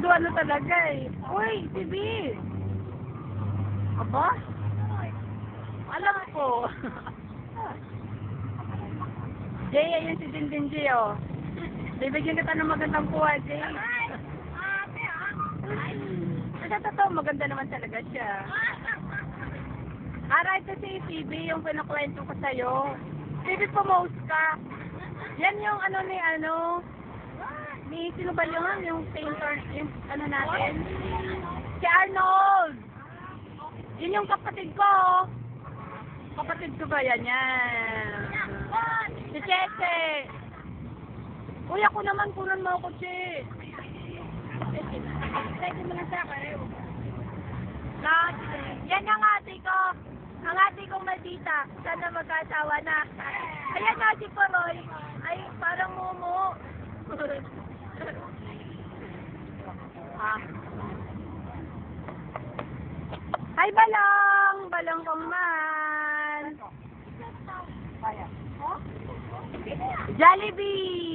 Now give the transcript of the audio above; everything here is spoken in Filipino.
ano talaga eh. Uy, Bibi! Aba? Alam ko. Jay, ayun si Dindin Jay, oh. Bibigyan kita ng magandang buhay, Jay. Sa totoo, maganda naman talaga siya. Ito si Phoebe, yung pinakwento ko sa'yo. Phoebe, pumost ka. Yan yung ni sino ba yun? Yung painter, yung natin? Si Arnold! Yun yung kapatid ko. Kapatid ko ba yan? Si Cheche. Uy, ako naman, kunan mo ako, Che. Cheche mo lang sa akin. Yan ang ate ko. Ang ate kong maldita. Sana magkasawa na. Ayan na si Poroy. Ay, parang mumu. Hi, Balong! Balong kong man! Jollibee!